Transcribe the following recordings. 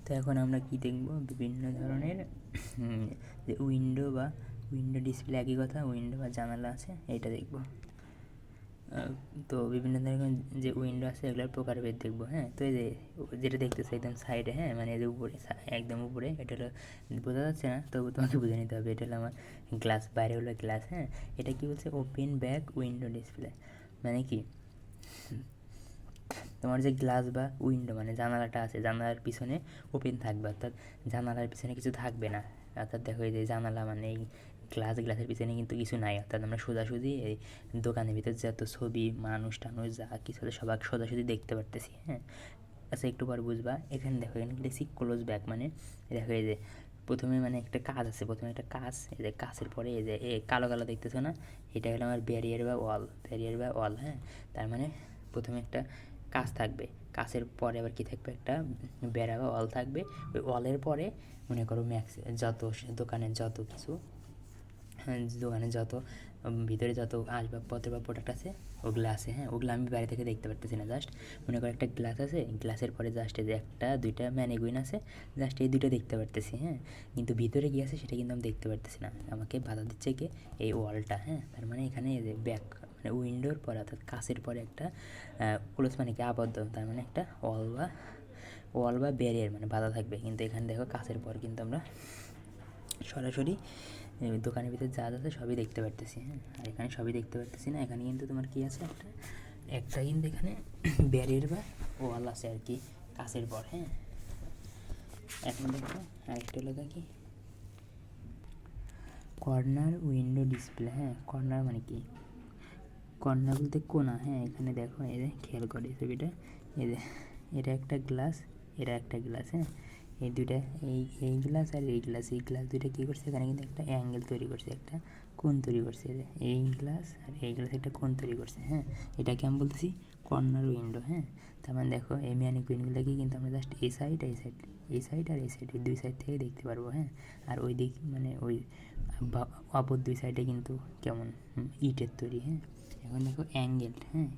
তো এখন আমরা কি দেখব, বিভিন্ন ধরনের যে উইন্ডো ডিসপ্লে, একই কথা, উইন্ডো বা জানালা আছে এটা দেখব। তো বিভিন্ন ধরনের যে উইন্ডো আছে এগুলোর প্রকারভেদ দেখবো। হ্যাঁ, তো এই যে যেটা দেখতেছে একদম সাইডে, হ্যাঁ মানে এই যে উপরে, একদম উপরে, এটা হলো বোঝা যাচ্ছে না, তবু তোমাকে বুঝে নিতে হবে। এটা হলো আমার গ্লাস, বাইরে হলো গ্লাস। হ্যাঁ, এটা কি বলছে, ওপেন ব্যাক উইন্ডো ডিসপ্লে, মানে কি তোমার যে গ্লাস বা উইন্ডো মানে জানালাটা আছে, জানালার পিছনে ওপেন থাকবে, অর্থাৎ জানালার পিছনে কিছু থাকবে না। অর্থাৎ দেখো এই যে জানালা মানে এই গ্লাসের পিছনে কিন্তু কিছু নাই, অর্থাৎ আমরা সোজাসুজি এই দোকানের ভিতরে যত ছবি, মানুষ টানুষ যা কিছু আছে সবাই সোজাসুজি দেখতে পারতেছি। হ্যাঁ, আচ্ছা একটু পর বুঝবা। এখানে দেখো, এখানে লিখছি ক্লোজ ব্যাক, মানে দেখো এই যে প্রথমে মানে একটা কাজ আছে, প্রথমে একটা কাজ, এই যে কাছের পরে এই যে কালো কালো দেখতেছো না, এটা হলো আমার ব্যারিয়ার বা ওয়াল। হ্যাঁ, তার মানে প্রথমে একটা কাজ থাকবে, কাছের পরে আবার কী থাকবে, একটা বেড়া বা ওয়াল থাকবে। ওই ওয়ালের পরে মনে করো যত দোকানের যত কিছু, দোকানে যত ভিতরে যত আসবাবপত্র বা প্রোডাক্ট আছে ওগুলো আছে। হ্যাঁ, ওগুলো আমি বাইরে থেকে দেখতে পারতেছি না। জাস্ট মনে করো একটা গ্লাস আছে, গ্লাসের পরে জাস্ট এই যে একটা দুইটা ম্যানিকুইন আছে, জাস্ট এই দুটো দেখতে পারতেছি। হ্যাঁ, কিন্তু ভিতরে কী আছে সেটা কিন্তু আমি দেখতে পারতেছি না, আমাকে বাধা দিচ্ছে কি এই ওয়ালটা। হ্যাঁ, তার মানে এখানে এই যে ব্যাক মানে উইন্ডোর পরে, অর্থাৎ কাছের পরে একটা ক্লোজ মানে কি আবদ্ধ, তার মানে একটা ওয়াল বা ব্যারিয়ার মানে বাধা থাকবে। কিন্তু এখানে দেখো কাছের পর কিন্তু আমরা সরাসরি দোকানের ভিতরে যা আছে সবই দেখতে পারতেছি। হ্যাঁ, আর এখানে সবই দেখতে পারতেছি না, এখানে কিন্তু তোমার কী আছে, একটা কিন্তু এখানে ব্যারিয়ার বা ওয়াল আছে আর কি কাছের পর। হ্যাঁ, এখন দেখো আরেকটা হলো কি কর্নার উইন্ডো ডিসপ্লে। হ্যাঁ, কর্নার মানে কি, কর্নার বলতে কোনা। হ্যাঁ, এখানে দেখো এই যে খেয়াল করে ছবিটা, এই যে এটা একটা গ্লাস, এটা একটা গ্লাস। হ্যাঁ, এই দুইটা, এই গ্লাস আর এই গ্লাস দুইটা কী করছে, এখানে কিন্তু একটা অ্যাঙ্গেল তৈরি করছে, একটা কোণ তৈরি করছে। এই গ্লাস আর এই গ্লাস একটা কোণ তৈরি করছে। হ্যাঁ, এটাকে আমি বলতেছি কর্নার উইন্ডো। হ্যাঁ, তার মানে দেখো এই ম্যানিকুইনগুলোকে কিন্তু আমরা জাস্ট এই সাইড আর এই সাইড এই দুই সাইড থেকে দেখতে পারবো। হ্যাঁ, আর ওই দিক মানে ওই অপর দুই সাইডে কিন্তু কেমন ইটের তৈরি। হ্যাঁ, এখন দেখো অ্যাঙ্গেল। হ্যাঁ,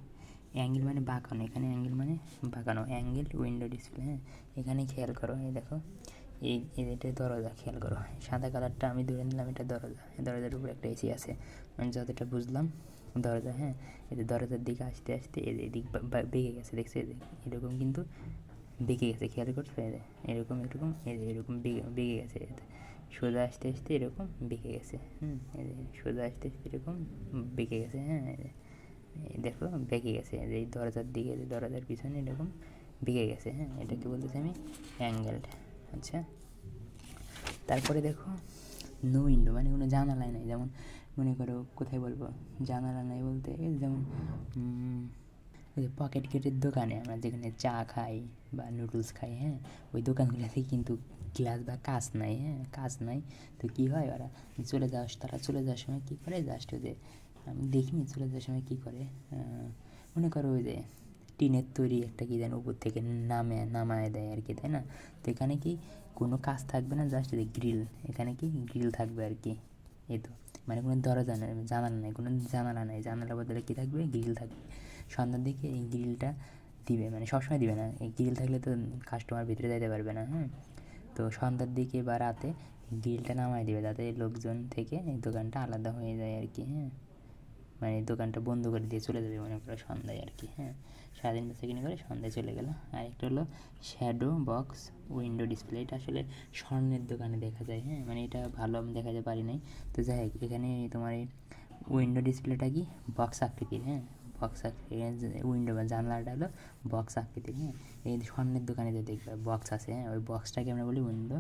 অ্যাঙ্গেল মানে বাঁকানো, এখানে অ্যাঙ্গেল মানে বাঁকানো, অ্যাঙ্গেল উইন্ডো ডিসপ্লে। হ্যাঁ, এখানে খেয়াল করো, এই দেখো এটা দরজা, খেয়াল করো সাদা কালারটা আমি ধরে নিলাম, এটা দরজার উপরে একটা এসি আছে, মানে যতটা বুঝলাম দরজা। হ্যাঁ, এই দরজার দিকে আসতে আসতে এদিক বেঁকে গেছে, দেখছো এরকম কিন্তু বেঁকে গেছে, খেয়াল করছো এরকম বেঁকে গেছে, সোজা আসতে আসতে এরকম বেঁকে গেছে। সোজা আসতে আসতে এরকম বেঁকে গেছে। হ্যাঁ, দেখো বেঁকে গেছে, এই দরজার দিকে, দরজার পিছনে এরকম বেঁকে গেছে। হ্যাঁ, এটাকে বলতেছি আমি অ্যাঙ্গেলড। আচ্ছা, তারপরে দেখো নো উইন্ডো মানে কোনো জানালাই নাই, যেমন মনে করো কোথায় বলবো জানালা নাই বলতে, যেমন ওই পকেট গেটের দোকানে আমরা যেখানে চা খাই বা নুডলস খাই, হ্যাঁ ওই দোকানগুলোতে কিন্তু গ্লাস বা কাঁচ নাই। হ্যাঁ, কাঁচ নাই, তো কী হয় তারা চলে যাওয়ার সময় কী করে, জাস্ট ওই যে আমি দেখিনি চলে যাওয়ার সময় কী করে, মনে করো ওই যে টিনের তৈরি একটা কী যেন উপর থেকে নামায় দেয় আর কি, তাই না? তো এখানে কি কোনো কাজ থাকবে না, জাস্ট গ্রিল, এখানে কি গ্রিল থাকবে আর কি। এই তো মানে কোনো দরজা নেই, জানালা নেই, কোনো জানালা নেই, জানালার বদলে কী থাকবে, গ্রিল থাকবে। সন্ধ্যার দিকে এই গ্রিলটা দিবে, মানে সবসময় দিবে না, এই গ্রিল থাকলে তো কাস্টমার ভিতরে যেতে পারবে না। হ্যাঁ, তো সন্ধ্যার দিকে বা রাতে গ্রিলটা নামায় দিবে, যাতে লোকজন থেকে এই দোকানটা আলাদা হয়ে যায় আর কি। হ্যাঁ, মানে দোকানটা বন্ধ করে দিয়ে চলে যাবে মনে করো সন্ধ্যায় আর কি। হ্যাঁ, সারাদিন বেচাকেনি করে সন্ধ্যায় চলে গেলো। আর একটা হলো শ্যাডো বক্স উইন্ডো ডিসপ্লে, এটা আসলে স্বর্ণের দোকানে দেখা যায়। হ্যাঁ, মানে এটা ভালো আমি দেখাতে পারি নাই, তো যাই হোক এখানে তোমার এই উইন্ডো ডিসপ্লেটা কি বক্স আকৃতির। হ্যাঁ, বক্স আকৃতির উইন্ডো বা জানলাটা হলো বক্স আকৃতির। হ্যাঁ, এই স্বর্ণের দোকানে যে দেখবে বক্স আছে, হ্যাঁ ওই বক্সটাকে আমরা বলি উইন্ডো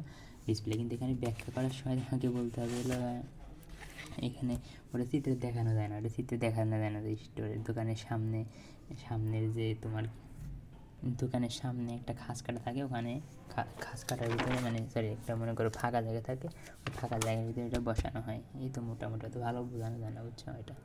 ডিসপ্লে। কিন্তু এখানে ব্যাখ্যা করার সময় আমাকে বলতে হবে হলো এখানে ওটা চিত্রে দেখানো যায় না, যে স্টোরের দোকানের সামনের যে তোমার দোকানের সামনে একটা খাস কাটা থাকে, ওখানে খাস কাটার ভিতরে মানে সরি একটা মনে করো ফাঁকা জায়গা থাকে, ওই ফাঁকা জায়গার ভিতরে এটা বসানো হয়। এই তো মোটামুটি তো ভালো বোঝানো যায় না, বুঝছো এটা।